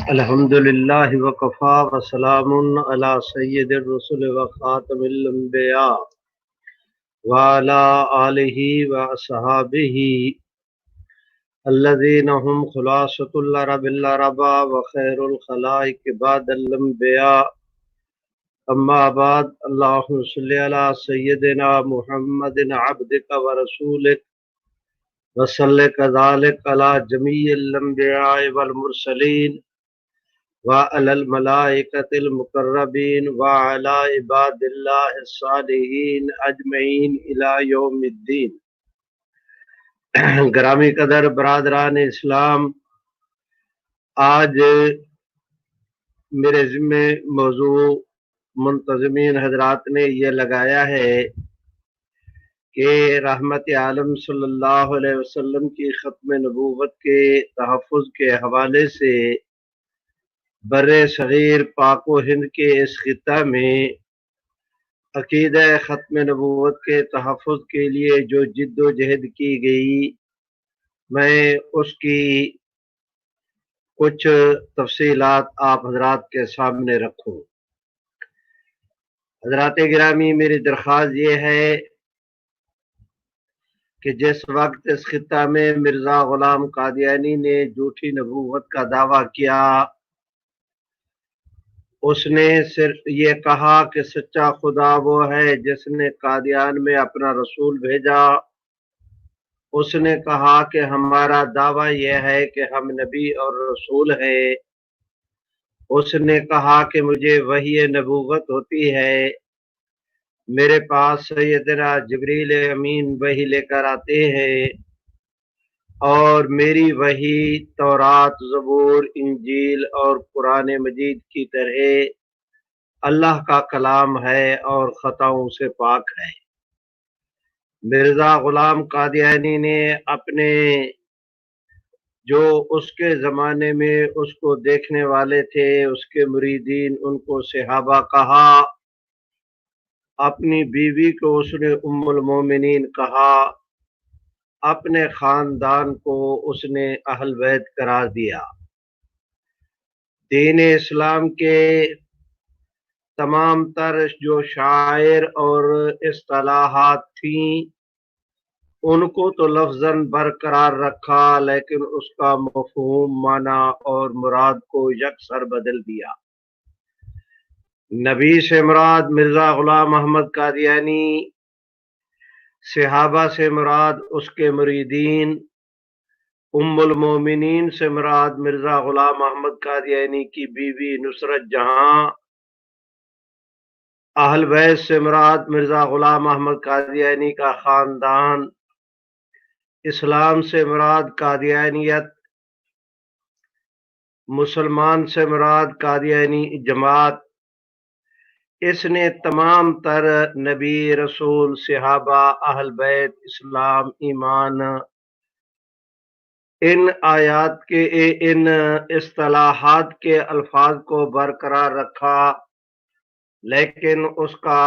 الحمدللہ وکفا وسلام علی سید الرسل وخاتم الانبیاء وعلی آلہ واصحابہ الذین هم خلاصۃ العرب العربا وخیر الخلائق بعد الانبیاء اما بعد اللہم صلی علی سیدنا محمد عبدک ورسولک وصلی کذالک علی جمیع الانبیاء والمرسلین وعلى الملائکۃ المقربین وعلى عباد اللہ الصالحین اجمعین الی یوم الدین۔ گرامی قدر برادران اسلام، آج میرے ذمہ موضوع منتظمین حضرات نے یہ لگایا ہے کہ رحمت عالم صلی اللہ علیہ وسلم کی ختم نبوت کے تحفظ کے حوالے سے بر صغیر پاک و ہند کے اس خطہ میں عقیدہ ختم نبوت کے تحفظ کے لیے جو جد و جہد کی گئی، میں اس کی کچھ تفصیلات آپ حضرات کے سامنے رکھوں۔ حضرات گرامی، میری درخواست یہ ہے کہ جس وقت اس خطہ میں مرزا غلام قادیانی نے جھوٹی نبوت کا دعویٰ کیا، اس نے صرف یہ کہا کہ سچا خدا وہ ہے جس نے قادیان میں اپنا رسول بھیجا۔ اس نے کہا کہ ہمارا دعویٰ یہ ہے کہ ہم نبی اور رسول ہیں۔ اس نے کہا کہ مجھے وحی نبوت ہوتی ہے، میرے پاس سیدنا جبریل امین وحی لے کر آتے ہیں، اور میری وحی تورات، زبور، انجیل اور قرآن مجید کی طرح اللہ کا کلام ہے اور خطاؤں سے پاک ہے۔ مرزا غلام قادیانی نے اپنے جو اس کے زمانے میں اس کو دیکھنے والے تھے، اس کے مریدین، ان کو صحابہ کہا، اپنی بیوی کو اس نے ام المومنین کہا، اپنے خاندان کو اس نے اہل بیت قرار دیا۔ دین اسلام کے تمام تر جو شاعر اور اصطلاحات تھیں، ان کو تو لفظاً برقرار رکھا، لیکن اس کا مفہوم، معنی اور مراد کو یکسر بدل دیا۔ نبی سے مراد مرزا غلام احمد قادیانی، صحابہ سے مراد اس کے مریدین، ام المومنین سے مراد مرزا غلام احمد قادیانی کی بیوی نصرت جہاں، اہل بیت سے مراد مرزا غلام احمد قادیانی کا خاندان، اسلام سے مراد قادیانیت، مسلمان سے مراد قادیانی جماعت۔ اس نے تمام تر نبی، رسول، صحابہ، اہل بیت، اسلام، ایمان، ان آیات کے، ان اصطلاحات کے الفاظ کو برقرار رکھا، لیکن اس کا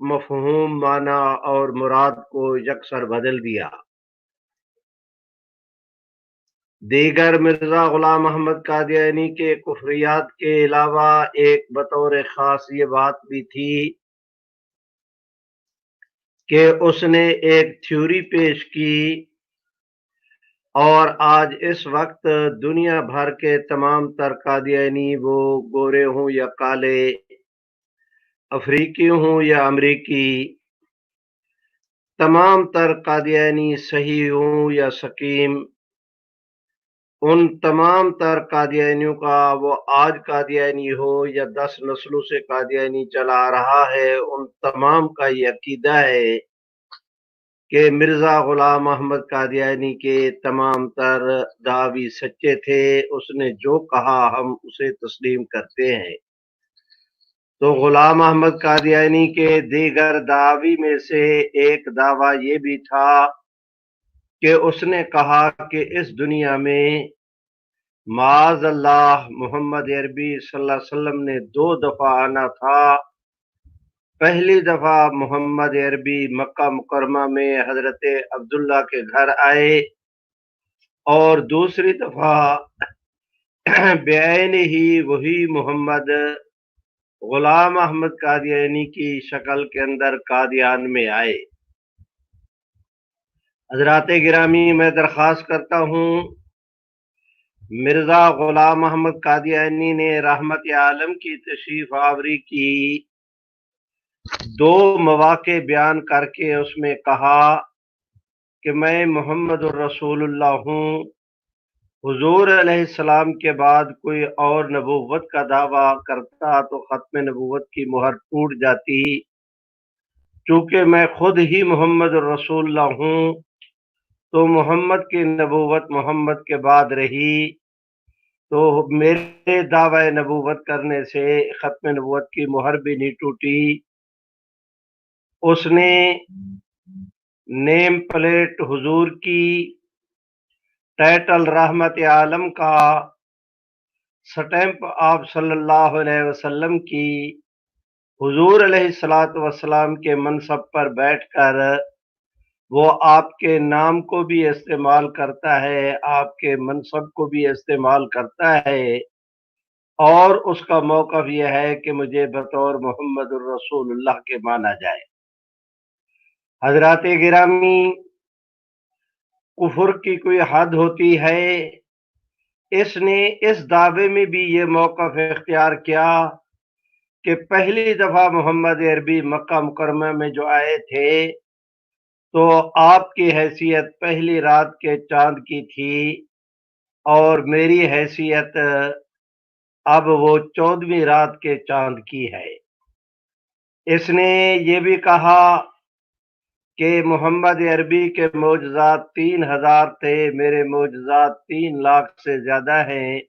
مفہوم، معنی اور مراد کو یکسر بدل دیا۔ دیگر مرزا غلام احمد قادیانی کے کفریات کے علاوہ ایک بطور خاص یہ بات بھی تھی کہ اس نے ایک تھیوری پیش کی، اور آج اس وقت دنیا بھر کے تمام تر قادیانی، وہ گورے ہوں یا کالے، افریقی ہوں یا امریکی، تمام تر قادیانی صحیح ہوں یا سقیم، ان تمام تر قادیانیوں کا، وہ آج قادیانی ہو یا 10 نسلوں سے قادیانی چلا آ رہا ہے، ان تمام کا یہ عقیدہ ہے کہ مرزا غلام احمد قادیانی کے تمام تر دعوی سچے تھے۔ اس نے جو کہا ہم اسے تسلیم کرتے ہیں۔ تو غلام احمد قادیانی کے دیگر دعوی میں سے ایک دعویٰ یہ بھی تھا کہ اس نے کہا کہ اس دنیا میں معاذ اللہ محمد عربی صلی اللہ علیہ وسلم نے 2 دفعہ آنا تھا، پہلی دفعہ محمد عربی مکہ مکرمہ میں حضرت عبداللہ کے گھر آئے، اور دوسری دفعہ بعین ہی وہی محمد غلام احمد قادیانی کی شکل کے اندر قادیان میں آئے۔ حضرات گرامی، میں درخواست کرتا ہوں، مرزا غلام احمد قادیانی نے رحمت عالم کی تشریف آوری کی 2 مواقع بیان کر کے اس میں کہا کہ میں محمد الرسول اللہ ہوں۔ حضور علیہ السلام کے بعد کوئی اور نبوت کا دعویٰ کرتا تو ختم نبوت کی مہر ٹوٹ جاتی۔ چونکہ میں خود ہی محمد الرسول اللہ ہوں تو محمد کی نبوت محمد کے بعد رہی، تو میرے دعوی نبوت کرنے سے ختم نبوت کی مہر بھی نہیں ٹوٹی۔ اس نے نیم پلیٹ حضور کی، ٹائٹل رحمت عالم کا، سٹیمپ آپ صلی اللہ علیہ وسلم کی، حضور علیہ السلام کے منصب پر بیٹھ کر وہ آپ کے نام کو بھی استعمال کرتا ہے، آپ کے منصب کو بھی استعمال کرتا ہے، اور اس کا موقف یہ ہے کہ مجھے بطور محمد الرسول اللہ کے مانا جائے۔ حضرات گرامی، کفر کی کوئی حد ہوتی ہے؟ اس نے اس دعوے میں بھی یہ موقف اختیار کیا کہ پہلی دفعہ محمد عربی مکہ مکرمہ میں جو آئے تھے تو آپ کی حیثیت پہلی رات کے چاند کی تھی، اور میری حیثیت اب وہ 14ویں رات کے چاند کی ہے۔ اس نے یہ بھی کہا کہ محمد عربی کے معجزات 3000 تھے، میرے معجزات 3 لاکھ سے زیادہ ہیں۔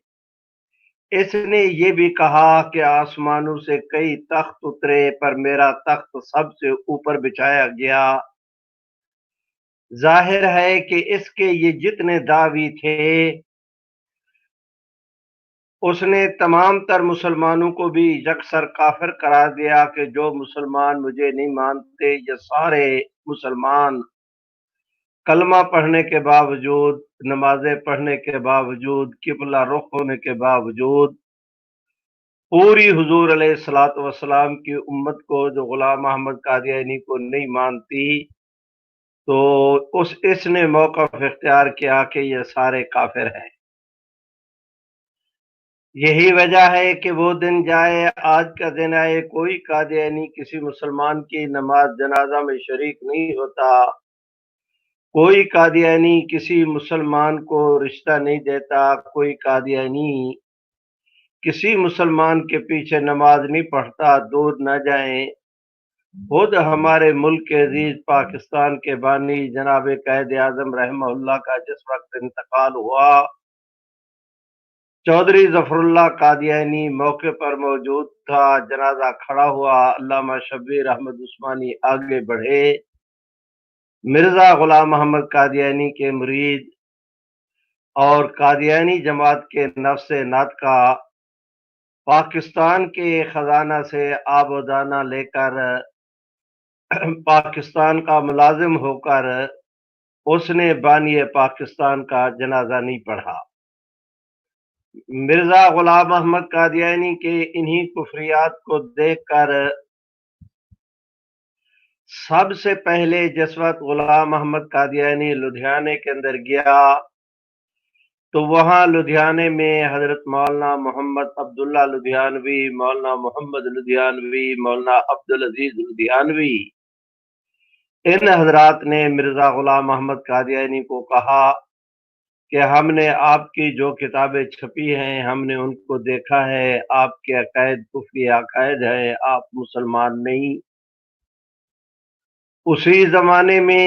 اس نے یہ بھی کہا کہ آسمانوں سے کئی تخت اترے پر میرا تخت سب سے اوپر بچھایا گیا۔ ظاہر ہے کہ اس کے یہ جتنے دعوی تھے، اس نے تمام تر مسلمانوں کو بھی یکسر کافر قرار دیا کہ جو مسلمان مجھے نہیں مانتے، یہ سارے مسلمان کلمہ پڑھنے کے باوجود، نمازیں پڑھنے کے باوجود، قبلہ رخ ہونے کے باوجود، پوری حضور علیہ السلام کی امت کو جو غلام احمد قادیانی کو نہیں مانتی، تو اس نے موقف اختیار کیا کہ یہ سارے کافر ہیں۔ یہی وجہ ہے کہ وہ دن جائے آج کا دن آئے، کوئی قادیانی کسی مسلمان کی نماز جنازہ میں شریک نہیں ہوتا، کوئی قادیانی کسی مسلمان کو رشتہ نہیں دیتا، کوئی قادیانی کسی مسلمان کے پیچھے نماز نہیں پڑھتا۔ دور نہ جائیں، خود ہمارے ملک عزیز پاکستان کے بانی جناب قائد اعظم رحمہ اللہ کا جس وقت انتقال ہوا، چودھری ظفر اللہ قادیانی موقع پر موجود تھا، جنازہ کھڑا ہوا، علامہ شبیر احمد عثمانی آگے بڑھے، مرزا غلام محمد قادیانی کے مرید اور قادیانی جماعت کے نفس ناطقہ پاکستان کے خزانہ سے آب و دانہ لے کر پاکستان کا ملازم ہو کر اس نے بانی پاکستان کا جنازہ نہیں پڑھا۔ مرزا غلام احمد قادیانی کے انہی کفریات کو دیکھ کر سب سے پہلے جس وقت غلام احمد قادیانی لدھیانے کے اندر گیا تو وہاں لدھیانے میں حضرت مولانا محمد عبداللہ لدھیانوی، مولانا محمد لدھیانوی، مولانا عبدالعزیز لدھیانوی، ان حضرات نے مرزا غلام احمد قادیانی کو کہا کہ ہم نے آپ کی جو کتابیں چھپی ہیں ہم نے ان کو دیکھا ہے، آپ کے عقائد کفری عقائد ہے، آپ مسلمان نہیں۔ اسی زمانے میں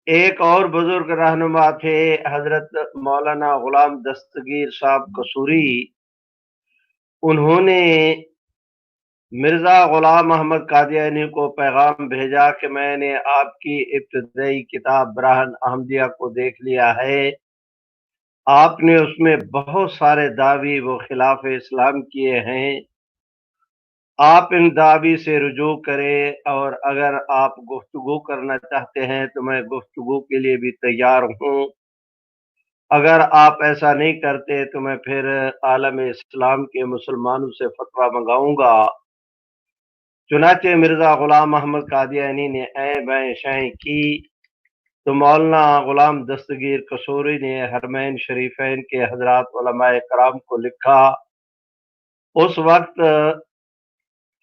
ایک اور بزرگ رہنما تھے، حضرت مولانا غلام دستگیر صاحب قصوری، انہوں نے مرزا غلام احمد قادیانی کو پیغام بھیجا کہ میں نے آپ کی ابتدائی کتاب براہن احمدیہ کو دیکھ لیا ہے، آپ نے اس میں بہت سارے دعوی و خلاف اسلام کیے ہیں، آپ ان دعوی سے رجوع کریں، اور اگر آپ گفتگو کرنا چاہتے ہیں تو میں گفتگو کے لیے بھی تیار ہوں۔ اگر آپ ایسا نہیں کرتے تو میں پھر عالم اسلام کے مسلمانوں سے فتویٰ منگاؤں گا۔ چنانچہ مرزا غلام محمد قادیانی نے بیں شیں کی تو مولانا غلام دستگیر قصوری نے حرمین شریفین کے حضرات علماء کرام کو لکھا۔ اس وقت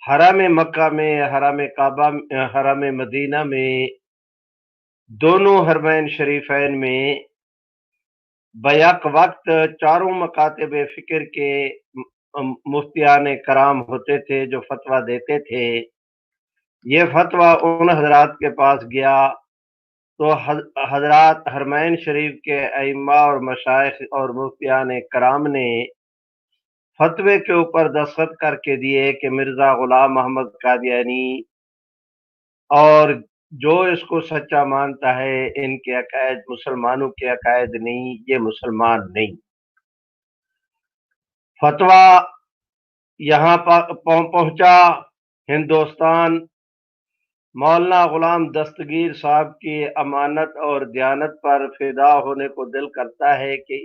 حرم مکہ میں، حرم کعبہ، حرم مدینہ میں، دونوں حرمین شریفین میں بیک وقت چاروں مکاتب فکر کے مفتیان کرام ہوتے تھے جو فتویٰ دیتے تھے۔ یہ فتویٰ ان حضرات کے پاس گیا تو حضرات حرمین شریف کے ائمہ اور مشائخ اور مفتیان کرام نے فتوے کے اوپر دستخط کر کے دیے کہ مرزا غلام محمد قادیانی اور جو اس کو سچا مانتا ہے، ان کے عقائد مسلمانوں کے عقائد نہیں، یہ مسلمان نہیں۔ فتویٰ یہاں پہنچا ہندوستان۔ مولانا غلام دستگیر صاحب کی امانت اور دیانت پر فدا ہونے کو دل کرتا ہے کہ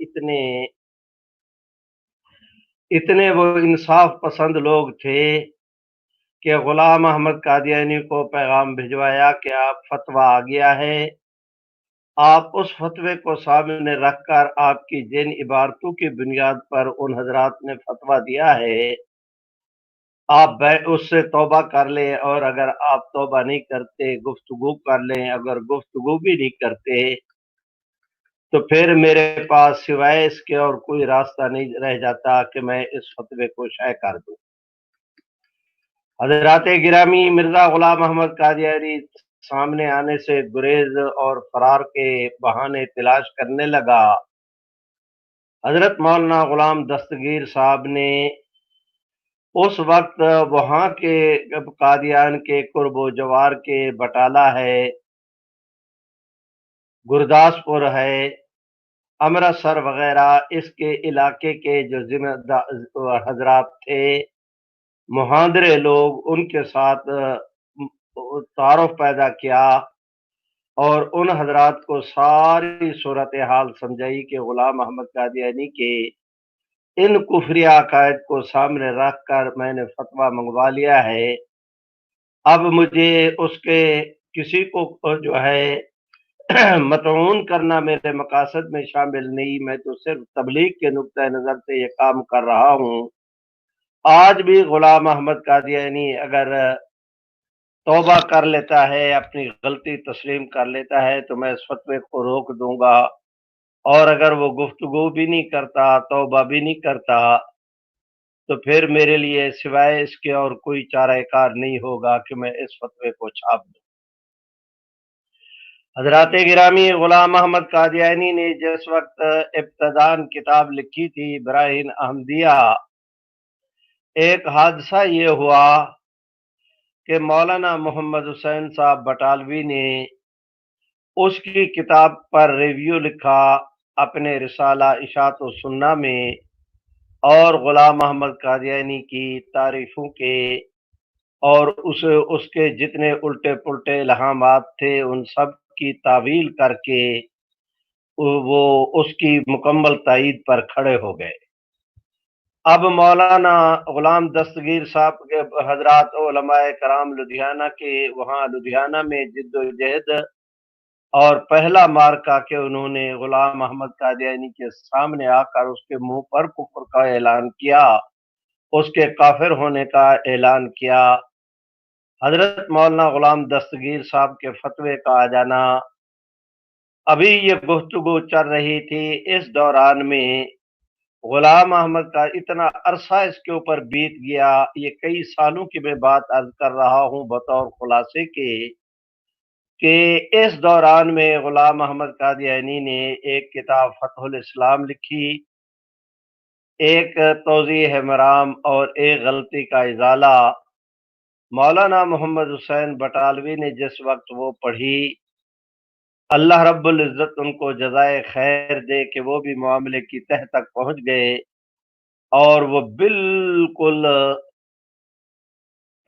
اتنے وہ انصاف پسند لوگ تھے کہ غلام احمد قادیانی کو پیغام بھجوایا کہ آپ فتویٰ آ گیا ہے۔ آپ اس فتوے کو سامنے رکھ کر آپ کی جن عبارتوں کی بنیاد پر ان حضرات نے فتویٰ دیا ہے، آپ اس سے توبہ کر لیں، اور اگر آپ توبہ نہیں کرتے گفتگو کر لیں۔ اگر گفتگو بھی نہیں کرتے تو پھر میرے پاس سوائے اس کے اور کوئی راستہ نہیں رہ جاتا کہ میں اس فتوے کو شائع کر دوں۔ حضرات گرامی، مرزا غلام احمد قادیانی سامنے آنے سے گریز اور فرار کے بہانے تلاش کرنے لگا۔ حضرت مولانا غلام دستگیر صاحب نے اس وقت وہاں کے قادیان کے قرب و جوار کے بٹالہ ہے، گرداسپور ہے، امرتسر وغیرہ، اس کے علاقے کے جو ذمہ حضرات تھے، مہاندرے لوگ، ان کے ساتھ تعارف پیدا کیا اور ان حضرات کو ساری صورتحال سمجھائی کہ غلام احمد قادیانی کے ان کفری عقائد کو سامنے رکھ کر میں نے فتویٰ منگوا لیا ہے۔ اب مجھے اس کے کسی کو جو ہے مطعون کرنا میرے مقاصد میں شامل نہیں، میں تو صرف تبلیغ کے نقطہ نظر سے یہ کام کر رہا ہوں۔ آج بھی غلام احمد قادیانی اگر توبہ کر لیتا ہے، اپنی غلطی تسلیم کر لیتا ہے تو میں اس فتوے کو روک دوں گا، اور اگر وہ گفتگو بھی نہیں کرتا، توبہ بھی نہیں کرتا، تو پھر میرے لیے سوائے اس کے اور کوئی چارہ کار نہیں ہوگا کہ میں اس فتوے کو چھاپ دوں۔ حضرات گرامی، غلام احمد قادیانی نے جس وقت ابتداً کتاب لکھی تھی براہین احمدیہ، ایک حادثہ یہ ہوا کہ مولانا محمد حسین صاحب بٹالوی نے اس کی کتاب پر ریویو لکھا اپنے رسالہ اشاعت و سنہ میں، اور غلام محمد قادیانی کی تعریفوں کے اور اس کے جتنے الٹے پلٹے الہامات تھے ان سب کی تعویل کر کے وہ اس کی مکمل تائید پر کھڑے ہو گئے۔ اب مولانا غلام دستگیر صاحب کے حضرات علماء کرام لدھیانہ کے وہاں لدھیانہ میں جد و جہد اور پہلا مارکا کہ انہوں نے غلام محمد قادیانی کے سامنے آ کر اس کے منہ پر کفر کا اعلان کیا، اس کے کافر ہونے کا اعلان کیا۔ حضرت مولانا غلام دستگیر صاحب کے فتوے کا آ جانا، ابھی یہ گفتگو چل رہی تھی، اس دوران میں غلام احمد کا اتنا عرصہ اس کے اوپر بیت گیا، یہ کئی سالوں کی میں بات عرض کر رہا ہوں بطور خلاصے کے، کہ اس دوران میں غلام احمد قادیانی نے ایک کتاب فتح الاسلام لکھی، ایک توضیح مرام اور ایک غلطی کا ازالہ۔ مولانا محمد حسین بٹالوی نے جس وقت وہ پڑھی، اللہ رب العزت ان کو جزائے خیر دے کہ وہ بھی معاملے کی تہ تک پہنچ گئے، اور وہ بالکل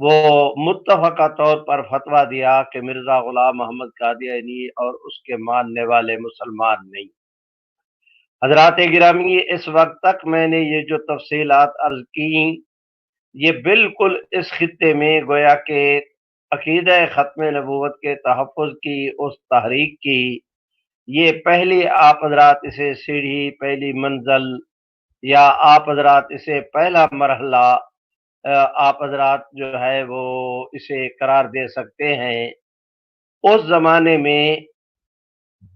وہ متفقہ طور پر فتویٰ دیا کہ مرزا غلام محمد قادیانی اور اس کے ماننے والے مسلمان نہیں۔ حضرات گرامی، اس وقت تک میں نے یہ جو تفصیلات عرض کی، یہ بالکل اس خطے میں گویا کہ عقیدہ ختم نبوت کے تحفظ کی اس تحریک کی یہ پہلی آپ حضرات اسے سیڑھی، پہلی منزل، یا آپ حضرات اسے پہلا مرحلہ آپ حضرات جو ہے وہ اسے قرار دے سکتے ہیں۔ اس زمانے میں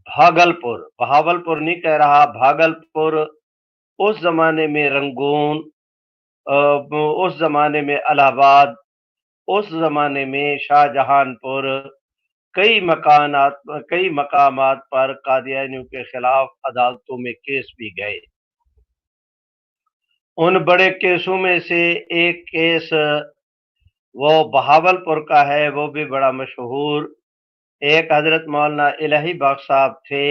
بہاولپور نہیں کہہ رہا، بھاگلپور، اس زمانے میں رنگون، اس زمانے میں الہ آباد، اس زمانے میں شاہ جہان پور، کئی مقامات پر قادیانیوں کے خلاف عدالتوں میں کیس بھی گئے۔ ان بڑے کیسوں میں سے ایک کیس وہ بہاولپور کا ہے، وہ بھی بڑا مشہور۔ ایک حضرت مولانا الہی بخش صاحب تھے،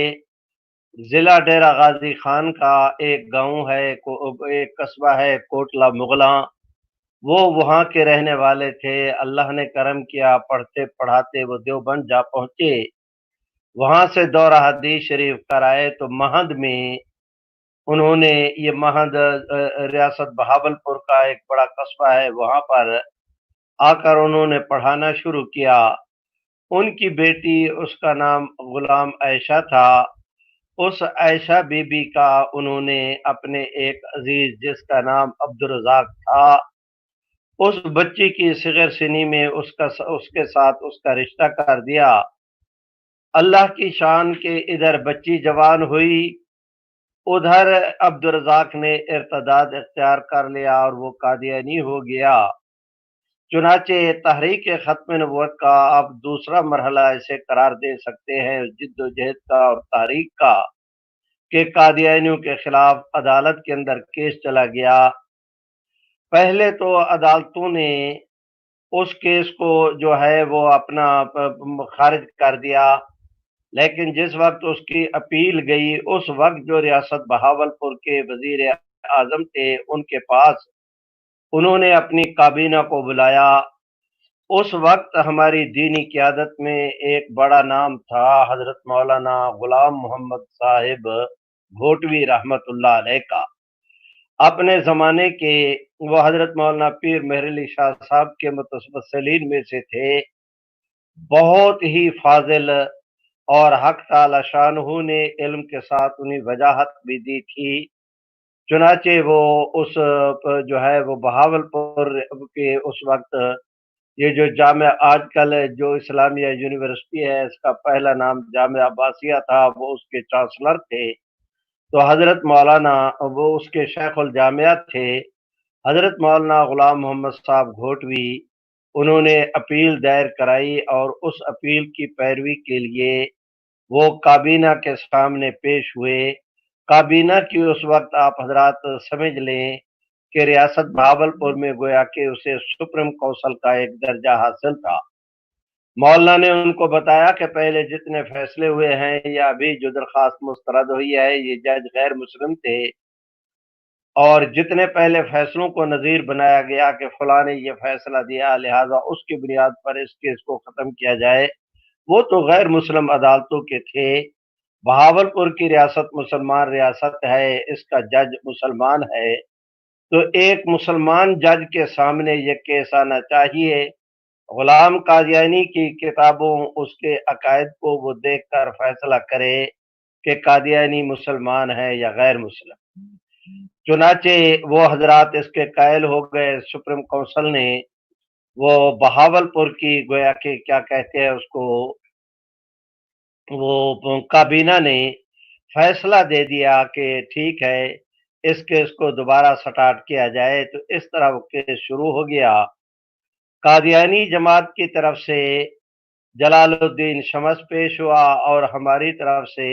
ضلع ڈیرہ غازی خان کا ایک گاؤں ہے، ایک قصبہ ہے کوٹلہ مغلاں، وہ وہاں کے رہنے والے تھے۔ اللہ نے کرم کیا، پڑھتے پڑھاتے وہ دیوبند جا پہنچے، وہاں سے دورہ حدیث شریف کرائے تو مہند میں انہوں نے، یہ مہند ریاست بہاولپور کا ایک بڑا قصبہ ہے، وہاں پر آ کر انہوں نے پڑھانا شروع کیا۔ ان کی بیٹی، اس کا نام غلام عائشہ تھا، اس عائشہ بی بی کا انہوں نے اپنے ایک عزیز جس کا نام عبدالرزاق تھا، اس بچی کی صغر سنی میں اس کے ساتھ اس کا رشتہ کر دیا۔ اللہ کی شان کے ادھر بچی جوان ہوئی، ادھر عبدالرزاق نے ارتداد اختیار کر لیا اور وہ قادیانی ہو گیا۔ چنانچہ تحریک ختم نبوت کا آپ دوسرا مرحلہ اسے قرار دے سکتے ہیں، جد و جہد کا اور تحریک کا، کہ قادیانیوں کے خلاف عدالت کے اندر کیس چلا گیا۔ پہلے تو عدالتوں نے اس کیس کو جو ہے وہ اپنا خارج کر دیا، لیکن جس وقت اس کی اپیل گئی، اس وقت جو ریاست بہاولپور کے وزیر اعظم تھے ان کے پاس انہوں نے اپنی کابینہ کو بلایا۔ اس وقت ہماری دینی قیادت میں ایک بڑا نام تھا، حضرت مولانا غلام محمد صاحب گھوٹوی رحمت اللہ علیہ کا۔ اپنے زمانے کے وہ حضرت مولانا پیر مہر علی شاہ صاحب کے متوسلین میں سے تھے، بہت ہی فاضل، اور حق تعالی شانہ نے علم کے ساتھ انہیں وجاہت بھی دی تھی۔ چنانچہ وہ اس جو ہے وہ بہاولپور کے اس وقت یہ جو جامعہ آج کل جو اسلامیہ یونیورسٹی ہے، اس کا پہلا نام جامعہ عباسیہ تھا، وہ اس کے چانسلر تھے۔ تو حضرت مولانا وہ اس کے شیخ الجامعہ تھے، حضرت مولانا غلام محمد صاحب گھوٹوی، انہوں نے اپیل دائر کرائی اور اس اپیل کی پیروی کے لیے وہ کابینہ کے سامنے پیش ہوئے۔ کابینہ کی اس وقت آپ حضرات سمجھ لیں کہ ریاست بہاولپور میں گویا کہ اسے سپریم کونسل کا ایک درجہ حاصل تھا۔ مولانا نے ان کو بتایا کہ پہلے جتنے فیصلے ہوئے ہیں یا ابھی جو درخواست مسترد ہوئی ہے، یہ جج غیر مسلم تھے، اور جتنے پہلے فیصلوں کو نظیر بنایا گیا کہ فلاں نے یہ فیصلہ دیا لہذا اس کی بنیاد پر اس کیس کو ختم کیا جائے، وہ تو غیر مسلم عدالتوں کے تھے۔ بہاولپور کی ریاست مسلمان ریاست ہے، اس کا جج مسلمان ہے، تو ایک مسلمان جج کے سامنے یہ کیس آنا چاہیے، غلام قادیانی کی کتابوں، اس کے عقائد کو وہ دیکھ کر فیصلہ کرے کہ قادیانی مسلمان ہے یا غیر مسلم۔ چنانچہ وہ حضرات اس کے قائل ہو گئے۔ سپریم کونسل نے وہ بہاولپور کی گویا کہ کیا کہتے ہیں اس کو، وہ کابینہ نے فیصلہ دے دیا کہ ٹھیک ہے، اس کیس کو دوبارہ سٹارٹ کیا جائے۔ تو اس طرح وہ کیس شروع ہو گیا۔ قادیانی جماعت کی طرف سے جلال الدین شمس پیش ہوا اور ہماری طرف سے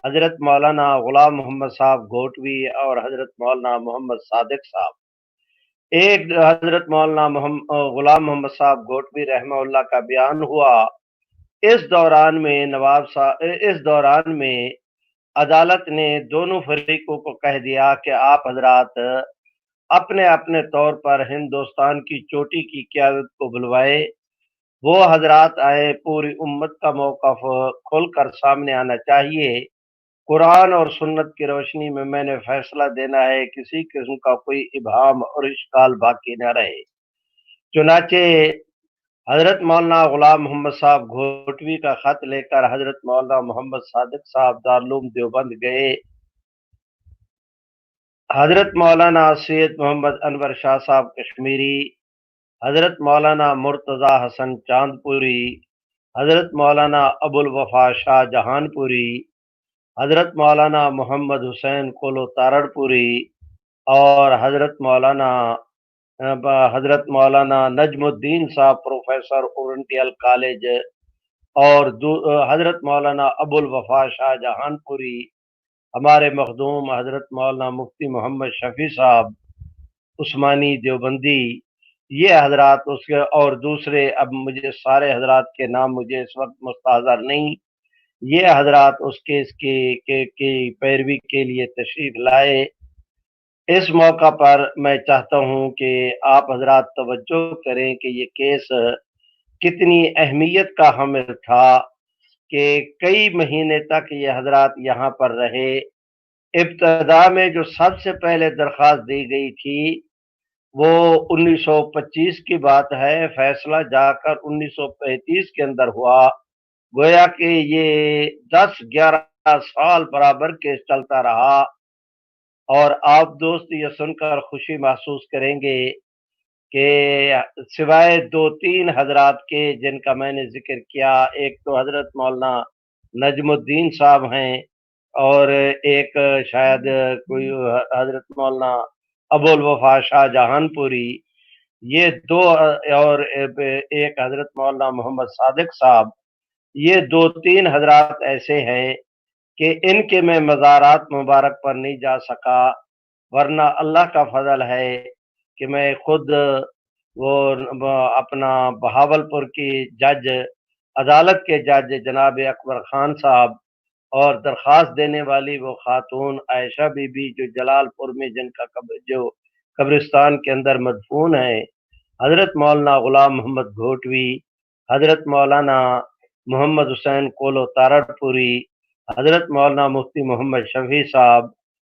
حضرت مولانا غلام محمد صاحب گھوٹوی اور حضرت مولانا محمد صادق صاحب۔ ایک حضرت مولانا غلام محمد صاحب گھوٹوی رحمہ اللہ کا بیان ہوا۔ اس دوران میں عدالت نے دونوں فریقوں کو کہہ دیا کہ آپ حضرات اپنے اپنے طور پر ہندوستان کی چوٹی کی قیادت کو بلوائے، وہ حضرات آئے، پوری امت کا موقف کھل کر سامنے آنا چاہیے۔ قرآن اور سنت کی روشنی میں نے فیصلہ دینا ہے، کسی قسم کا کوئی ابہام اور اشکال باقی نہ رہے۔ چنانچہ حضرت مولانا غلام محمد صاحب گھوٹوی کا خط لے کر حضرت مولانا محمد صادق صاحب دارالعلوم دیوبند گئے۔ حضرت مولانا سید محمد انور شاہ صاحب کشمیری، حضرت مولانا مرتضی حسن چاند پوری، حضرت مولانا ابو الوفا شاہ جہان پوری، حضرت مولانا محمد حسین کولو تارڑ پوری، اور حضرت مولانا نجم الدین صاحب پروفیسر اورنٹیل کالج، اور حضرت مولانا ابو الوفا شاہ جہان پوری، ہمارے مخدوم حضرت مولانا مفتی محمد شفیع صاحب عثمانی دیوبندی، یہ حضرات اس کے، اور دوسرے، اب مجھے سارے حضرات کے نام مجھے اس وقت مستحضر نہیں، یہ حضرات اس کیس کی پیروی کے لیے تشریف لائے۔ اس موقع پر میں چاہتا ہوں کہ آپ حضرات توجہ کریں کہ یہ کیس کتنی اہمیت کا حامل تھا کہ کئی مہینے تک یہ حضرات یہاں پر رہے۔ ابتدا میں جو سب سے پہلے درخواست دی گئی تھی وہ 1925 کی بات ہے، فیصلہ جا کر 1935 کے اندر ہوا، گویا کہ یہ 10-11 سال برابر کیس چلتا رہا۔ اور آپ دوست یہ سن کر خوشی محسوس کریں گے کہ سوائے 2-3 حضرات کے جن کا میں نے ذکر کیا، ایک تو حضرت مولانا نجم الدین صاحب ہیں، اور ایک شاید کوئی حضرت مولانا ابو الوفا شاہ جہان پوری، یہ دو، اور ایک حضرت مولانا محمد صادق صاحب، یہ 2-3 حضرات ایسے ہیں کہ ان کے میں مزارات مبارک پر نہیں جا سکا، ورنہ اللہ کا فضل ہے کہ میں خود وہ اپنا بہاولپور کی جج، عدالت کے جج جناب اکبر خان صاحب، اور درخواست دینے والی وہ خاتون عائشہ بی بی جو جلال پور میں جن کا جو قبرستان کے اندر مدفون ہے، حضرت مولانا غلام محمد گھوٹوی، حضرت مولانا محمد حسین کولو تارڑ پوری، حضرت مولانا مفتی محمد شفیع صاحب،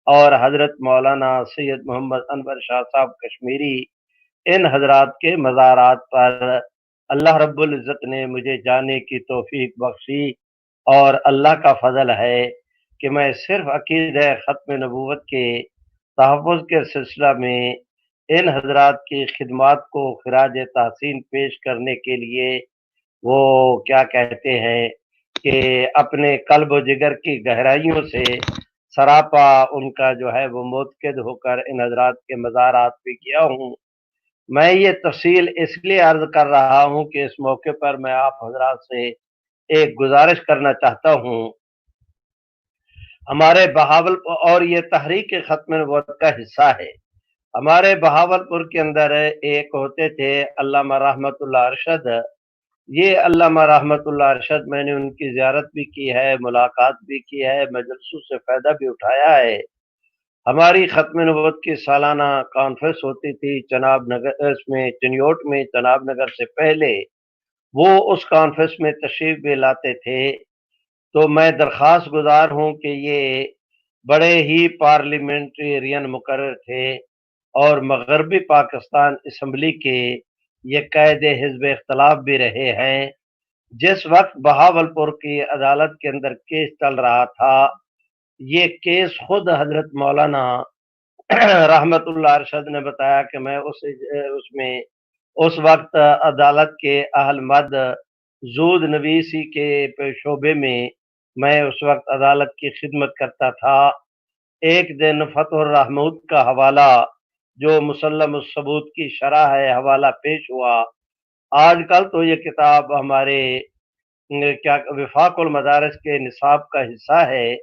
اور حضرت مولانا سید محمد انور شاہ صاحب کشمیری، ان حضرات کے مزارات پر اللہ رب العزت نے مجھے جانے کی توفیق بخشی، اور اللہ کا فضل ہے کہ میں صرف عقیدہ ختم نبوت کے تحفظ کے سلسلہ میں ان حضرات کی خدمات کو خراج تحسین پیش کرنے کے لیے، وہ کیا کہتے ہیں کہ اپنے قلب و جگر کی گہرائیوں سے سراپا ان کا جو ہے وہ متقد ہو کر ان حضرات کے مزارات پہ کیا ہوں۔ میں یہ تفصیل اس لیے عرض کر رہا ہوں کہ اس موقع پر میں آپ حضرات سے ایک گزارش کرنا چاہتا ہوں، ہمارے بہاولپور، اور یہ تحریک ختم نبوت کا حصہ ہے، ہمارے بہاولپور کے اندر ایک ہوتے تھے علامہ رحمت اللہ ارشد۔ یہ علامہ رحمت اللہ ارشد، میں نے ان کی زیارت بھی کی ہے، ملاقات بھی کی ہے، مجلسوں سے فائدہ بھی اٹھایا ہے۔ ہماری ختم نبوت کی سالانہ کانفرنس ہوتی تھی چناب نگر، اس میں چنیوٹ میں، چناب نگر سے پہلے، وہ اس کانفرنس میں تشریف بھی لاتے تھے۔ تو میں درخواست گزار ہوں کہ یہ بڑے ہی پارلیمنٹرین مقرر تھے، اور مغربی پاکستان اسمبلی کے یہ قائد حزب اختلاف بھی رہے ہیں۔ جس وقت بہاولپور کی عدالت کے اندر کیس چل رہا تھا، یہ کیس خود حضرت مولانا رحمت اللہ ارشد نے بتایا کہ میں اس میں اس وقت عدالت کے اہل مد زود نویسی کے شعبے میں اس وقت عدالت کی خدمت کرتا تھا۔ ایک دن فتح الرحمود کا حوالہ جو مسلم الثبوت کی شرح ہے، حوالہ پیش ہوا۔ آج کل تو یہ کتاب ہمارے کیا وفاق المدارس کے نصاب کا حصہ ہے،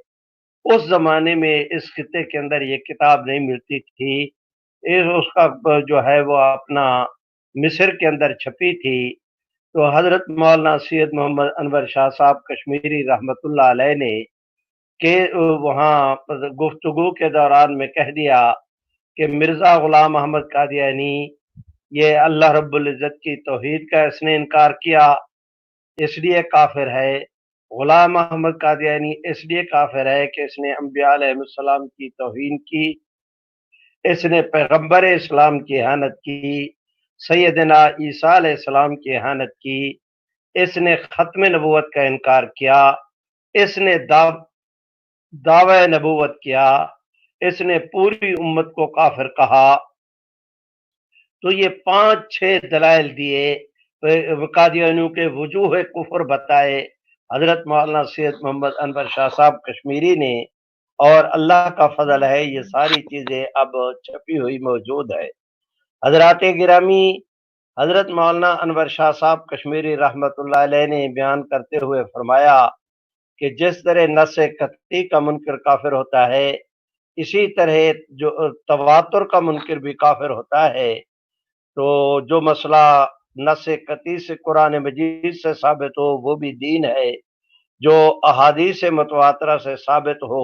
اس زمانے میں اس خطے کے اندر یہ کتاب نہیں ملتی تھی، اس کا جو ہے وہ اپنا مصر کے اندر چھپی تھی۔ تو حضرت مولانا سید محمد انور شاہ صاحب کشمیری رحمت اللہ علیہ نے کہ وہاں گفتگو کے دوران میں کہہ دیا کہ مرزا غلام احمد قادیانی یہ اللہ رب العزت کی توحید کا اس نے انکار کیا، اس لیے کافر ہے۔ غلام احمد قادیانی اس لیے کافر ہے کہ اس نے انبیاء علیہ السلام کی توہین کی، اس نے پیغمبر اسلام کی اہانت کی، سیدنا عیسیٰ علیہ السلام کی اہانت کی، اس نے ختم نبوت کا انکار کیا، اس نے دعوی نبوت کیا، اس نے پوری امت کو کافر کہا۔ تو یہ 5-6 دلائل دیے، قادیانیوں کے وجوہ کفر بتائے حضرت مولانا سید محمد انور شاہ صاحب کشمیری نے، اور اللہ کا فضل ہے یہ ساری چیزیں اب چھپی ہوئی موجود ہے۔ حضرات گرامی، حضرت مولانا انور شاہ صاحب کشمیری رحمت اللہ علیہ نے بیان کرتے ہوئے فرمایا کہ جس طرح نص قطعی کا منکر کافر ہوتا ہے، اسی طرح جو تواتر کا منکر بھی کافر ہوتا ہے۔ تو جو مسئلہ نص قطعی سے قرآن مجید سے ثابت ہو وہ بھی دین ہے، جو احادیث متواترہ سے ثابت ہو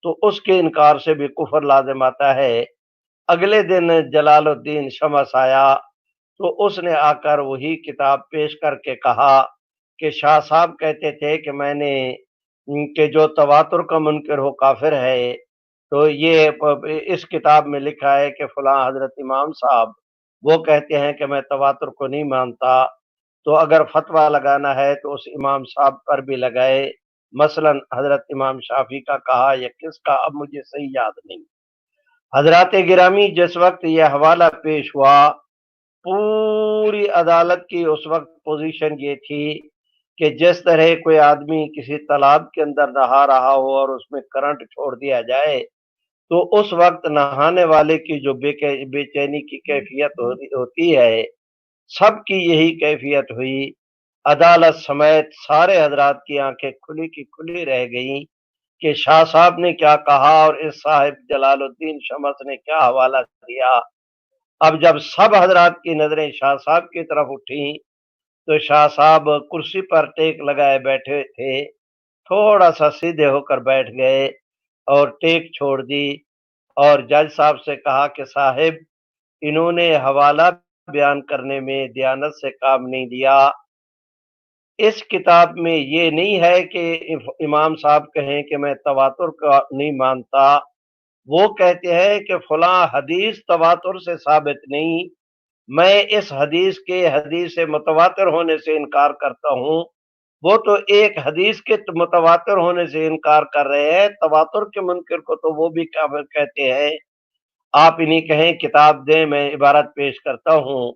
تو اس کے انکار سے بھی کفر لازم آتا ہے۔ اگلے دن جلال الدین شمس آیا تو اس نے آ کر وہی کتاب پیش کر کے کہا کہ شاہ صاحب کہتے تھے کہ میں نے کہ جو تواتر کا منکر ہو کافر ہے، تو یہ اس کتاب میں لکھا ہے کہ فلاں حضرت امام صاحب وہ کہتے ہیں کہ میں تواتر کو نہیں مانتا، تو اگر فتویٰ لگانا ہے تو اس امام صاحب پر بھی لگائے، مثلا حضرت امام شافعی کا کہا یا کس کا اب مجھے صحیح یاد نہیں۔ حضرات گرامی، جس وقت یہ حوالہ پیش ہوا، پوری عدالت کی اس وقت پوزیشن یہ تھی کہ جس طرح کوئی آدمی کسی تالاب کے اندر نہا رہا ہو اور اس میں کرنٹ چھوڑ دیا جائے تو اس وقت نہانے والے کی جو بے چینی کی کیفیت ہوتی ہے، سب کی یہی کیفیت ہوئی۔ عدالت سمیت سارے حضرات کی آنکھیں کھلی کی کھلی رہ گئیں کہ شاہ صاحب نے کیا کہا اور اس صاحب جلال الدین شمس نے کیا حوالہ دیا۔ اب جب سب حضرات کی نظریں شاہ صاحب کی طرف اٹھیں تو شاہ صاحب کرسی پر ٹیک لگائے بیٹھے تھے، تھوڑا سا سیدھے ہو کر بیٹھ گئے اور ٹیک چھوڑ دی، اور جج صاحب سے کہا کہ صاحب انہوں نے حوالہ بیان کرنے میں دیانت سے کام نہیں لیا۔ اس کتاب میں یہ نہیں ہے کہ امام صاحب کہیں کہ میں تواتر کا نہیں مانتا، وہ کہتے ہیں کہ فلاں حدیث تواتر سے ثابت نہیں، میں اس حدیث کے حدیث متواتر ہونے سے انکار کرتا ہوں۔ وہ تو ایک حدیث کے متواتر ہونے سے انکار کر رہے ہیں، تواتر کے منکر کو تو وہ بھی کافر کہتے ہیں۔ آپ انہیں کہیں کتاب دیں، میں عبارت پیش کرتا ہوں۔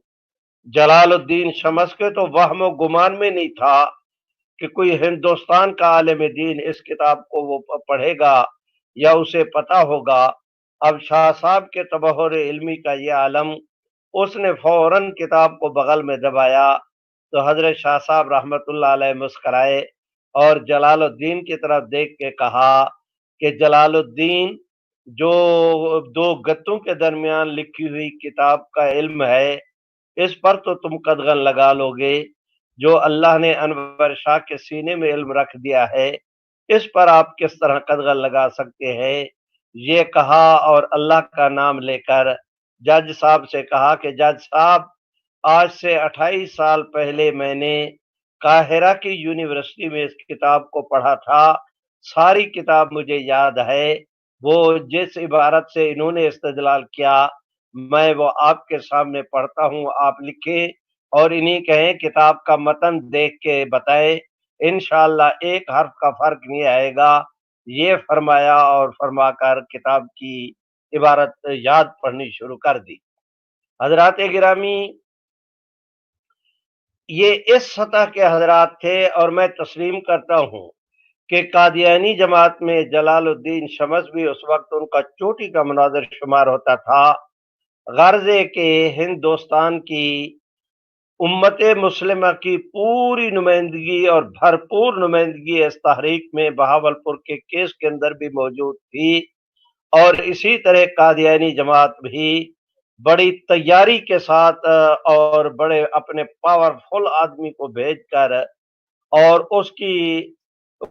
جلال الدین شمس کے تو وہم و گمان میں نہیں تھا کہ کوئی ہندوستان کا عالم دین اس کتاب کو وہ پڑھے گا یا اسے پتا ہوگا۔ اب شاہ صاحب کے تبحر علمی کا یہ عالم، اس نے فوراً کتاب کو بغل میں دبایا تو حضرت شاہ صاحب رحمت اللہ علیہ مسکرائے اور جلال الدین کی طرف دیکھ کے کہا کہ جلال الدین، جو 2 گتوں کے درمیان لکھی ہوئی کتاب کا علم ہے اس پر تو تم قدغن لگا لو گے، جو اللہ نے انور شاہ کے سینے میں علم رکھ دیا ہے اس پر آپ کس طرح قدغن لگا سکتے ہیں؟ یہ کہا اور اللہ کا نام لے کر جج صاحب سے کہا کہ جج صاحب، آج سے 28 سال پہلے میں نے قاہرہ کی یونیورسٹی میں اس کتاب کو پڑھا تھا، ساری کتاب مجھے یاد ہے، وہ جس عبارت سے انہوں نے استدلال کیا میں وہ آپ کے سامنے پڑھتا ہوں، آپ لکھیں اور انہیں کہیں کتاب کا متن دیکھ کے بتائیں، انشاءاللہ ایک حرف کا فرق نہیں آئے گا۔ یہ فرمایا اور فرما کر کتاب کی عبارت یاد پڑھنی شروع کر دی۔ حضرات گرامی، یہ اس سطح کے حضرات تھے، اور میں تسلیم کرتا ہوں کہ قادیانی جماعت میں جلال الدین شمس بھی اس وقت ان کا چوٹی کا مناظر شمار ہوتا تھا۔ غرض ہے کہ ہندوستان کی امت مسلمہ کی پوری نمائندگی اور بھرپور نمائندگی اس تحریک میں بہاولپور کے کیس کے اندر بھی موجود تھی، اور اسی طرح قادیانی جماعت بھی بڑی تیاری کے ساتھ اور بڑے اپنے پاورفل آدمی کو بھیج کر اور اس کی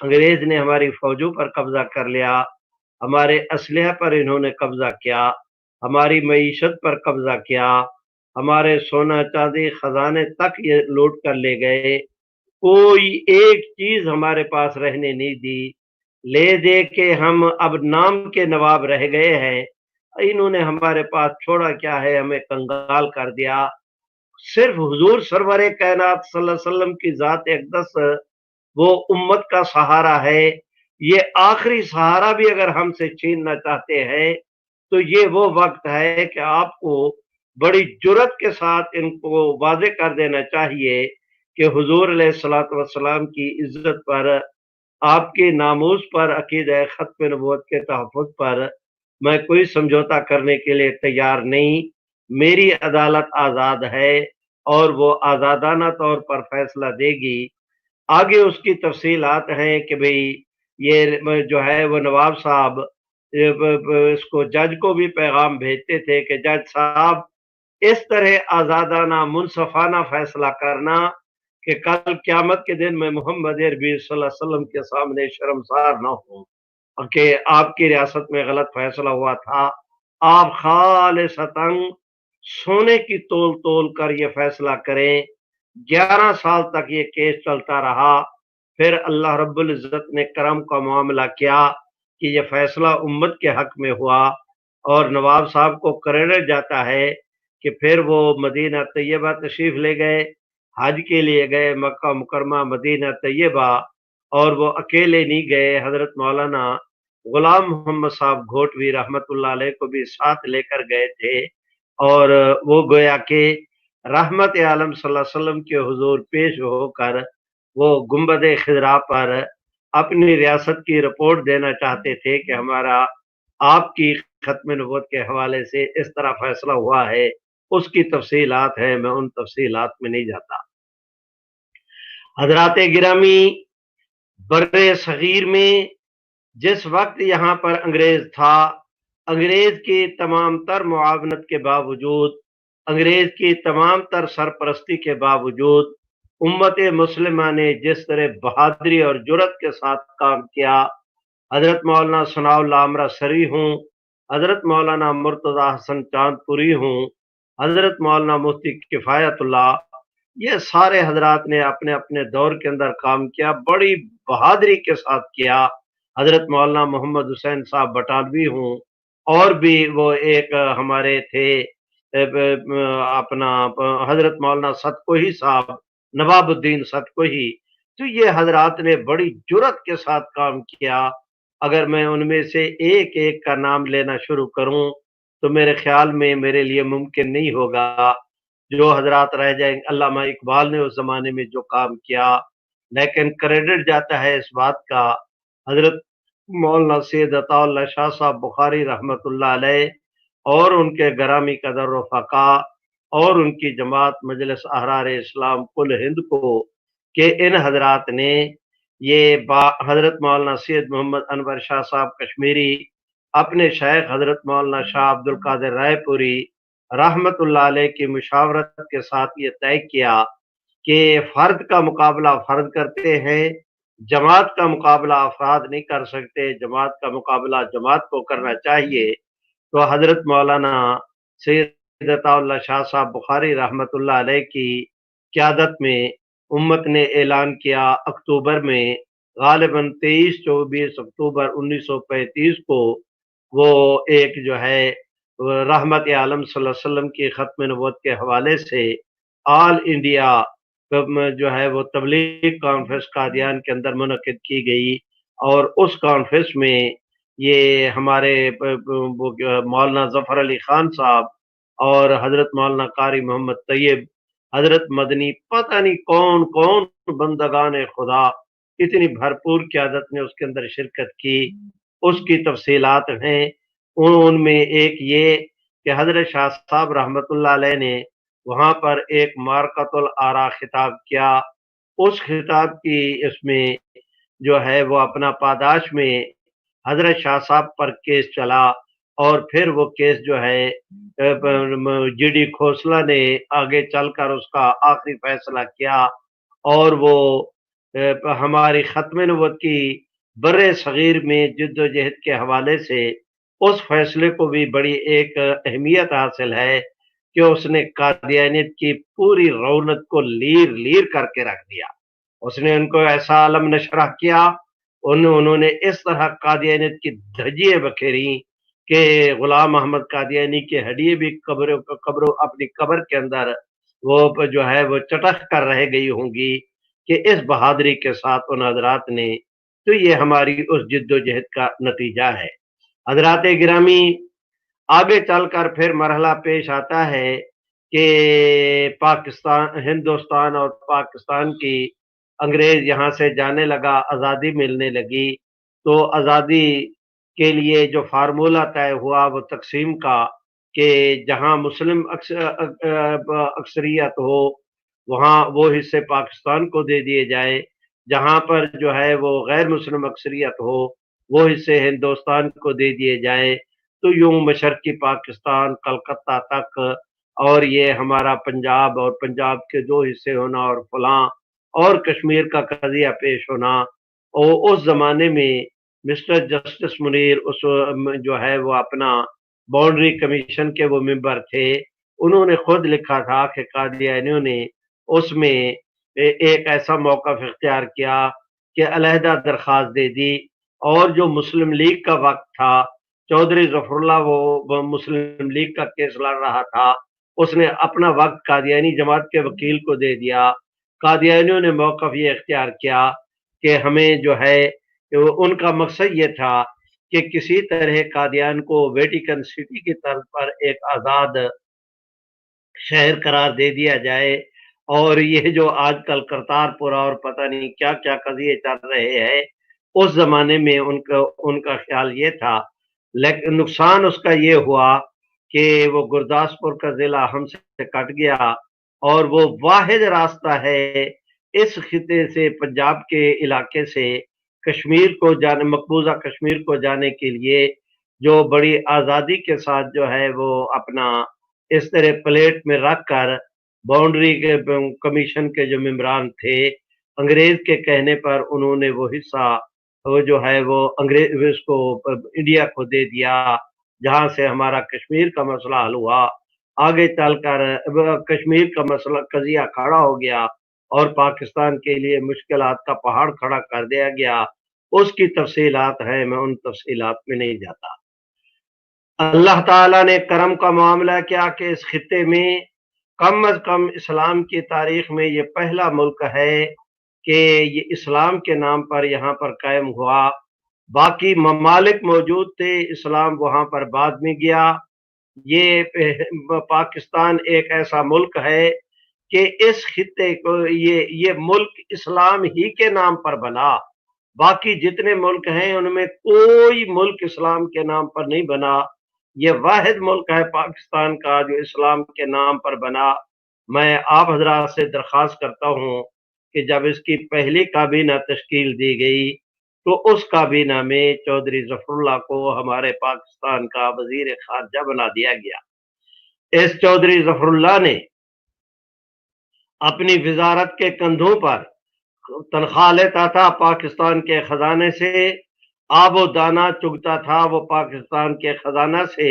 انگریز نے ہماری فوجوں پر قبضہ کر لیا، ہمارے اسلحہ پر انہوں نے قبضہ کیا، ہماری معیشت پر قبضہ کیا، ہمارے سونا چاندی خزانے تک یہ لوٹ کر لے گئے، کوئی ایک چیز ہمارے پاس رہنے نہیں دی، لے دے کے ہم اب نام کے نواب رہ گئے ہیں، انہوں نے ہمارے پاس چھوڑا کیا ہے، ہمیں کنگال کر دیا۔ صرف حضور سرور کائنات صلی اللہ علیہ وسلم کی ذات اقدس وہ امت کا سہارا ہے، یہ آخری سہارا بھی اگر ہم سے چھیننا چاہتے ہیں تو یہ وہ وقت ہے کہ آپ کو بڑی جرت کے ساتھ ان کو واضح کر دینا چاہیے کہ حضور علیہ الصلوۃ والسلام کی عزت پر، آپ کے ناموس پر، عقیدہ ختم نبوت کے تحفظ پر میں کوئی سمجھوتا کرنے کے لیے تیار نہیں۔ میری عدالت آزاد ہے اور وہ آزادانہ طور پر فیصلہ دے گی۔ آگے اس کی تفصیلات ہیں کہ بھئی یہ جو ہے وہ نواب صاحب اس کو جج کو بھی پیغام بھیجتے تھے کہ جج صاحب اس طرح آزادانہ منصفانہ فیصلہ کرنا کہ کل قیامت کے دن میں محمد عربی صلی اللہ علیہ وسلم کے سامنے شرمسار نہ ہوں کہ آپ کی ریاست میں غلط فیصلہ ہوا تھا، آپ خالصتاً سونے کی تول تول کر یہ فیصلہ کریں۔ 11 سال تک یہ کیس چلتا رہا، پھر اللہ رب العزت نے کرم کا معاملہ کیا کہ یہ فیصلہ امت کے حق میں ہوا، اور نواب صاحب کو کریڈٹ جاتا ہے کہ پھر وہ مدینہ طیبہ تشریف لے گئے، حج کے لیے گئے مکہ مکرمہ مدینہ طیبہ، اور وہ اکیلے نہیں گئے، حضرت مولانا غلام محمد صاحب گھوٹوی رحمت اللہ علیہ کو بھی ساتھ لے کر گئے تھے، اور وہ گویا کہ رحمت عالم صلی اللہ علیہ وسلم کے حضور پیش ہو کر وہ گنبد خضرا پر اپنی ریاست کی رپورٹ دینا چاہتے تھے کہ ہمارا آپ کی ختم نبوت کے حوالے سے اس طرح فیصلہ ہوا ہے۔ اس کی تفصیلات ہیں، میں ان تفصیلات میں نہیں جاتا۔ حضرات گرامی، بر صغیر میں جس وقت یہاں پر انگریز تھا، انگریز کی تمام تر معاونت کے باوجود، انگریز کی تمام تر سرپرستی کے باوجود، امت مسلمہ نے جس طرح بہادری اور جرت کے ساتھ کام کیا، حضرت مولانا ثناء اللہ امرتسری ہوں، حضرت مولانا مرتضی حسن چاند پوری ہوں، حضرت مولانا مفتی کفایت اللہ، یہ سارے حضرات نے اپنے اپنے دور کے اندر کام کیا، بڑی بہادری کے ساتھ کیا۔ حضرت مولانا محمد حسین صاحب بٹالوی ہوں، اور بھی وہ ایک ہمارے تھے اپنا حضرت مولانا صدقوہی صاحب، نواب الدین صدقوہی، تو یہ حضرات نے بڑی جرت کے ساتھ کام کیا۔ اگر میں ان میں سے ایک ایک کا نام لینا شروع کروں تو میرے خیال میں میرے لیے ممکن نہیں ہوگا، جو حضرات رہ جائیں۔ علامہ اقبال نے اس زمانے میں جو کام کیا، لیکن کریڈٹ جاتا ہے اس بات کا حضرت مولانا سید عطا اللہ شاہ صاحب بخاری رحمت اللہ علیہ اور ان کے گرامی قدر رفقا اور ان کی جماعت مجلس احرار اسلام کل ہند کو، کہ ان حضرات نے یہ حضرت مولانا سید محمد انور شاہ صاحب کشمیری اپنے شیخ حضرت مولانا شاہ عبد القادر رائے پوری رحمت اللہ علیہ کی مشاورت کے ساتھ یہ طے کیا کہ فرد کا مقابلہ فرد کرتے ہیں، جماعت کا مقابلہ افراد نہیں کر سکتے، جماعت کا مقابلہ جماعت کو کرنا چاہیے۔ تو حضرت مولانا سید عطا اللہ شاہ صاحب بخاری رحمت اللہ علیہ کی قیادت میں امت نے اعلان کیا اکتوبر میں، غالباً 23-24 اکتوبر 1935 کو، وہ ایک جو ہے رحمت عالم صلی اللہ علیہ وسلم کی ختم نبوت کے حوالے سے آل انڈیا جو ہے وہ تبلیغ کانفرنس قادیان کے اندر منعقد کی گئی، اور اس کانفرنس میں یہ ہمارے مولانا ظفر علی خان صاحب اور حضرت مولانا قاری محمد طیب، حضرت مدنی، پتہ نہیں کون کون بندگان خدا، اتنی بھرپور قیادت نے اس کے اندر شرکت کی۔ اس کی تفصیلات ہیں، ان میں ایک یہ کہ حضرت شاہ صاحب رحمت اللہ علیہ نے وہاں پر ایک مارکۃ الآراء خطاب کیا۔ اس خطاب کی اس میں جو ہے وہ اپنا پاداش میں حضرت شاہ صاحب پر کیس چلا، اور پھر وہ کیس جو ہے جی ڈی کھوسلا نے آگے چل کر اس کا آخری فیصلہ کیا، اور وہ ہماری ختم نبوت کی برے صغیر میں جد و جہد کے حوالے سے اس فیصلے کو بھی بڑی ایک اہمیت حاصل ہے کہ اس نے قادیانیت کی پوری رونق کو لیر لیر کر کے رکھ دیا۔ اس نے ان کو ایسا عالم نشرہ کیا، انہوں نے اس طرح قادیانیت کی دھجیاں بکھیری کہ غلام محمد قادیانی کی ہڈیاں بھی اپنی قبر کے اندر وہ جو ہے وہ چٹخ کر رہ گئی ہوں گی کہ اس بہادری کے ساتھ ان حضرات نے، تو یہ ہماری اس جد و جہد کا نتیجہ ہے۔ حضرات گرامی، آگے چل کر پھر مرحلہ پیش آتا ہے کہ ہندوستان اور پاکستان کی انگریز یہاں سے جانے لگا، آزادی ملنے لگی، تو آزادی کے لیے جو فارمولہ طے ہوا وہ تقسیم کا کہ جہاں مسلم اکثریت ہو وہاں وہ حصے پاکستان کو دے دیے جائے، جہاں پر جو ہے وہ غیر مسلم اکثریت ہو وہ حصے ہندوستان کو دے دیے جائے۔ تو یوں مشرقی پاکستان کلکتہ تک اور یہ ہمارا پنجاب اور پنجاب کے دو حصے ہونا اور فلاں اور کشمیر کا قضیہ پیش ہونا، اور اس زمانے میں مسٹر جسٹس منیر اس جو ہے وہ اپنا باؤنڈری کمیشن کے وہ ممبر تھے، انہوں نے خود لکھا تھا کہ قادیانیوں نے اس میں ایک ایسا موقف اختیار کیا کہ علیحدہ درخواست دے دی، اور جو مسلم لیگ کا وقت تھا، چودھری ظفر اللہ وہ مسلم لیگ کا کیس لڑ رہا تھا، اس نے اپنا وقت قادیانی جماعت کے وکیل کو دے دیا۔ قادیانیوں نے موقف یہ اختیار کیا کہ ہمیں جو ہے ان کا مقصد یہ تھا کہ کسی طرح قادیان کو ویٹیکن سٹی کی طرف پر ایک آزاد شہر قرار دے دیا جائے، اور یہ جو آج کل کرتارپور اور پتہ نہیں کیا کیا قضیے چل رہے ہیں، اس زمانے میں ان کا خیال یہ تھا، لیکن نقصان اس کا یہ ہوا کہ وہ گرداسپور کا ضلع ہم سے کٹ گیا، اور وہ واحد راستہ ہے اس خطے سے، پنجاب کے علاقے سے کشمیر کو جانے، مقبوضہ کشمیر کو جانے کے لیے، جو بڑی آزادی کے ساتھ جو ہے وہ اپنا اس طرح پلیٹ میں رکھ کر باؤنڈری کے کمیشن کے جو ممبران تھے، انگریز کے کہنے پر انہوں نے وہ حصہ وہ جو ہے وہ انگریز اس کو انڈیا کو دے دیا، جہاں سے ہمارا کشمیر کا مسئلہ حل ہوا۔ آگے چل کر کشمیر کا مسئلہ قضیہ کھڑا ہو گیا اور پاکستان کے لیے مشکلات کا پہاڑ کھڑا کر دیا گیا۔ اس کی تفصیلات ہیں، میں ان تفصیلات میں نہیں جاتا۔ اللہ تعالیٰ نے کرم کا معاملہ کیا کہ اس خطے میں کم از کم اسلام کی تاریخ میں یہ پہلا ملک ہے کہ یہ اسلام کے نام پر یہاں پر قائم ہوا۔ باقی ممالک موجود تھے، اسلام وہاں پر بعد میں گیا۔ یہ پاکستان ایک ایسا ملک ہے کہ اس خطے کو یہ ملک اسلام ہی کے نام پر بنا، باقی جتنے ملک ہیں ان میں کوئی ملک اسلام کے نام پر نہیں بنا۔ یہ واحد ملک ہے پاکستان کا جو اسلام کے نام پر بنا۔ میں آپ حضرات سے درخواست کرتا ہوں کہ جب اس کی پہلی کابینہ تشکیل دی گئی تو اس کابینہ میں چودھری ظفر اللہ کو ہمارے پاکستان کا وزیر خارجہ بنا دیا گیا۔ اس چودھری ظفر اللہ نے اپنی وزارت کے کندھوں پر تنخواہ لیتا تھا پاکستان کے خزانے سے، آب و دانہ چگتا تھا وہ پاکستان کے خزانہ سے،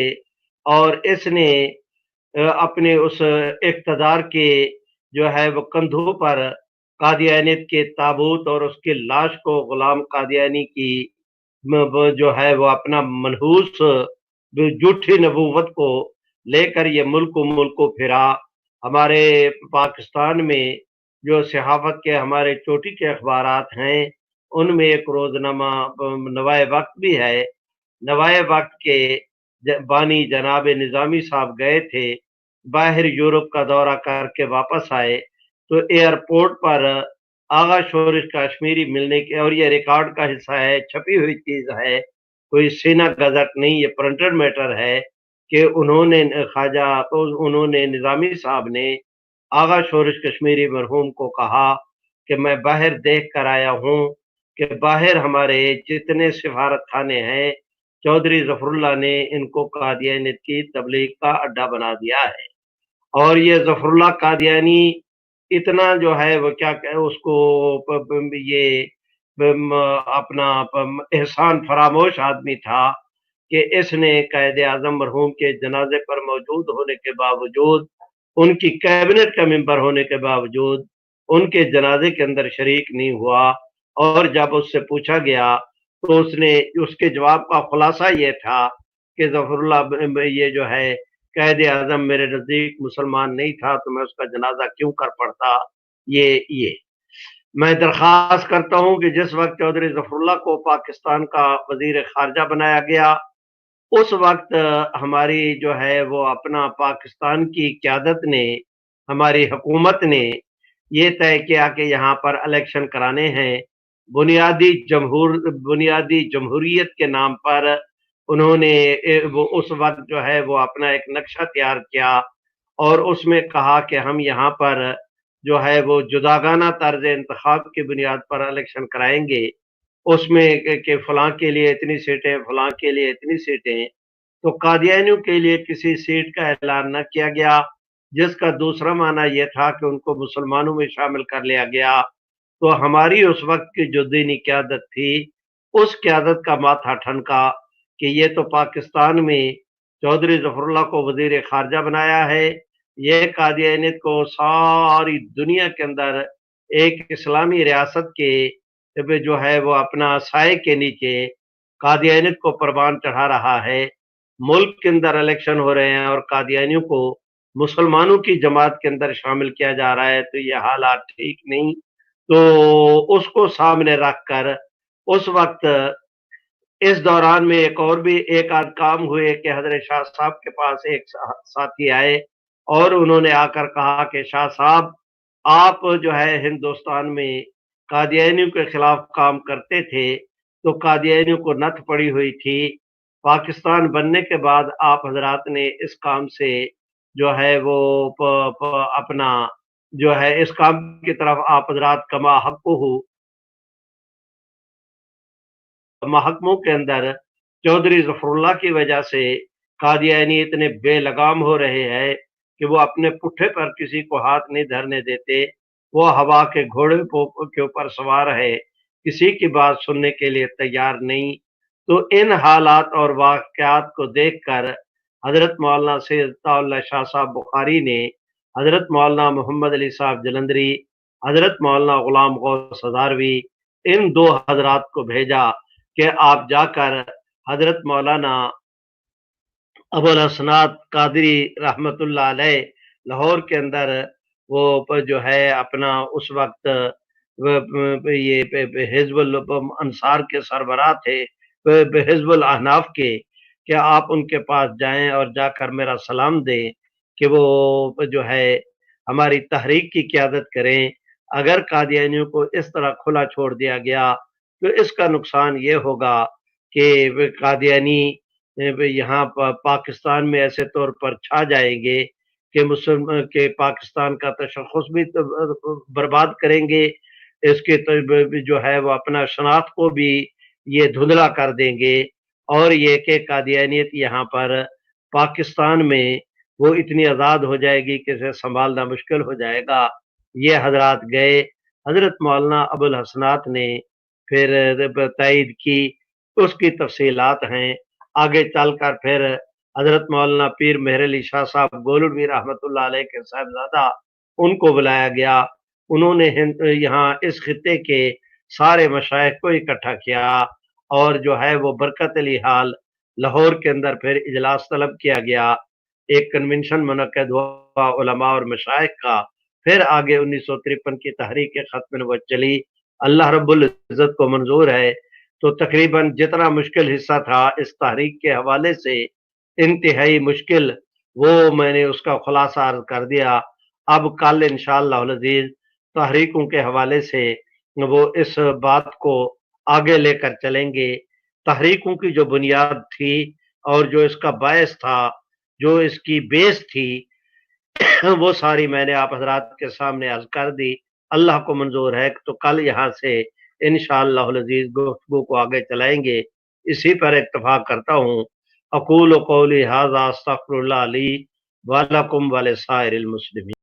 اور اس نے اپنے اس اقتدار کے جو ہے وہ کندھوں پر قادیانیت کے تابوت اور اس کی لاش کو غلام قادیانی کی جو ہے وہ اپنا منحوس جھوٹی نبوت کو لے کر یہ ملک کو پھرا۔ ہمارے پاکستان میں جو صحافت کے ہمارے چوٹی کے اخبارات ہیں ان میں ایک روزنامہ نوائے وقت بھی ہے۔ نوائے وقت کے بانی جناب نظامی صاحب گئے تھے، باہر یورپ کا دورہ کر کے واپس آئے تو ایئرپورٹ پر آغا شورش کشمیری ملنے کے، اور یہ ریکارڈ کا حصہ ہے، چھپی ہوئی چیز ہے، کوئی سینہ گزٹ نہیں، یہ پرنٹڈ میٹر ہے کہ انہوں نے نظامی صاحب نے آغا شورش کشمیری مرحوم کو کہا کہ میں باہر دیکھ کر آیا ہوں کہ باہر ہمارے جتنے سفارت خانے ہیں چودھری ظفر اللہ نے ان کو قادیانیت کی تبلیغ کا اڈا بنا دیا ہے، اور یہ ظفر اللہ قادیانی اتنا جو ہے وہ کیا کہ اس کو یہ اپنا احسان فراموش آدمی تھا کہ اس نے قائد اعظم مرحوم کے جنازے پر موجود ہونے کے باوجود، ان کی کیبنٹ کا ممبر ہونے کے باوجود ان کے جنازے کے اندر شریک نہیں ہوا۔ اور جب اس سے پوچھا گیا تو اس کے جواب کا خلاصہ یہ تھا کہ ظفر اللہ یہ جو ہے قائد اعظم میرے نزدیک مسلمان نہیں تھا تو میں اس کا جنازہ کیوں کر پڑتا۔ یہ میں درخواست کرتا ہوں کہ جس وقت چودھری ظفر اللہ کو پاکستان کا وزیر خارجہ بنایا گیا، اس وقت ہماری جو ہے وہ اپنا پاکستان کی قیادت نے، ہماری حکومت نے یہ طے کیا کہ یہاں پر الیکشن کرانے ہیں۔ بنیادی جمہوریت کے نام پر انہوں نے وہ اس وقت جو ہے وہ اپنا ایک نقشہ تیار کیا اور اس میں کہا کہ ہم یہاں پر جو ہے وہ جداگانہ طرز انتخاب کی بنیاد پر الیکشن کرائیں گے، اس میں کہ فلاں کے لیے اتنی سیٹیں، فلاں کے لیے اتنی سیٹیں۔ تو قادیانیوں کے لیے کسی سیٹ کا اعلان نہ کیا گیا، جس کا دوسرا معنی یہ تھا کہ ان کو مسلمانوں میں شامل کر لیا گیا۔ تو ہماری اس وقت کی جو دینی قیادت تھی، اس قیادت کا ماتھا ٹھنکا کہ یہ تو پاکستان میں چودھری ظفر اللہ کو وزیر خارجہ بنایا ہے، یہ قادیانیت کو ساری دنیا کے اندر ایک اسلامی ریاست کے جو ہے وہ اپنا سائے کے نیچے قادیانیت کو پروان چڑھا رہا ہے۔ ملک کے اندر الیکشن ہو رہے ہیں اور قادیانیوں کو مسلمانوں کی جماعت کے اندر شامل کیا جا رہا ہے، تو یہ حالات ٹھیک نہیں۔ تو اس کو سامنے رکھ کر اس وقت اس دوران میں ایک آدھ کام ہوئے کہ حضرت شاہ صاحب کے پاس ایک ساتھی آئے اور انہوں نے آ کر کہا کہ شاہ صاحب آپ جو ہے ہندوستان میں قادیانیوں کے خلاف کام کرتے تھے، تو قادیانیوں کو نت پڑی ہوئی تھی، پاکستان بننے کے بعد آپ حضرات نے اس کام سے جو ہے وہ اپنا جو ہے اس کام کی طرف آپ حضرات کما حق ہو محکموں کے اندر چودھری ظفر اللہ کی وجہ سے قادیانی اتنے بے لگام ہو رہے ہیں کہ وہ اپنے پٹھے پر کسی کو ہاتھ نہیں دھرنے دیتے، وہ ہوا کے گھوڑے کے اوپر سوار ہے، کسی کی بات سننے کے لیے تیار نہیں۔ تو ان حالات اور واقعات کو دیکھ کر حضرت مولانا سید اللہ شاہ صاحب بخاری نے حضرت مولانا محمد علی صاحب جلندری، حضرت مولانا غلام غوث ہزاروی، ان دو حضرات کو بھیجا کہ آپ جا کر حضرت مولانا ابو الحسنات قادری رحمت اللہ علیہ لاہور کے اندر وہ جو ہے اپنا اس وقت یہ حزب الانصار کے سربراہ تھے، حزب الاحناف کے، کہ آپ ان کے پاس جائیں اور جا کر میرا سلام دیں کہ وہ جو ہے ہماری تحریک کی قیادت کریں۔ اگر قادیانیوں کو اس طرح کھلا چھوڑ دیا گیا تو اس کا نقصان یہ ہوگا کہ قادیانی یہاں پاکستان میں ایسے طور پر چھا جائیں گے کہ کہ پاکستان کا تشخص بھی برباد کریں گے، اس کے جو ہے وہ اپنا شناخت کو بھی یہ دھندلا کر دیں گے، اور یہ کہ قادیانیت یہاں پر پاکستان میں وہ اتنی آزاد ہو جائے گی کہ اسے سنبھالنا مشکل ہو جائے گا۔ یہ حضرات گئے، حضرت مولانا ابو الحسنات نے پھر تائید کی، اس کی تفصیلات ہیں آگے چل کر۔ پھر حضرت مولانا پیر مہر علی شاہ صاحب گولڑوی رحمت اللہ علیہ کے صاحبزادہ، ان کو بلایا گیا، انہوں نے یہاں اس خطے کے سارے مشائخ کو اکٹھا کیا اور جو ہے وہ برکت علی حال لاہور کے اندر پھر اجلاس طلب کیا گیا، ایک کنونشن منعقد ہوا علماء اور مشائخ کا۔ پھر آگے 1953 کی تحریک ختم نبوت چلی، اللہ رب العزت کو منظور ہے تو تقریباً جتنا مشکل حصہ تھا اس تحریک کے حوالے سے انتہائی مشکل، وہ میں نے اس کا خلاصہ عرض کر دیا۔ اب کل انشاءاللہ العزیز تحریکوں کے حوالے سے وہ اس بات کو آگے لے کر چلیں گے، تحریکوں کی جو بنیاد تھی اور جو اس کا باعث تھا، جو اس کی بیس تھی، وہ ساری میں نے آپ حضرات کے سامنے عرض کر دی۔ اللہ کو منظور ہے تو کل یہاں سے انشاءاللہ العزیز گفتگو کو آگے چلائیں گے۔ اسی پر اتفاق کرتا ہوں۔ اقول قولی ھذا استغفر اللہ لی ولکم ولسائر المسلمین۔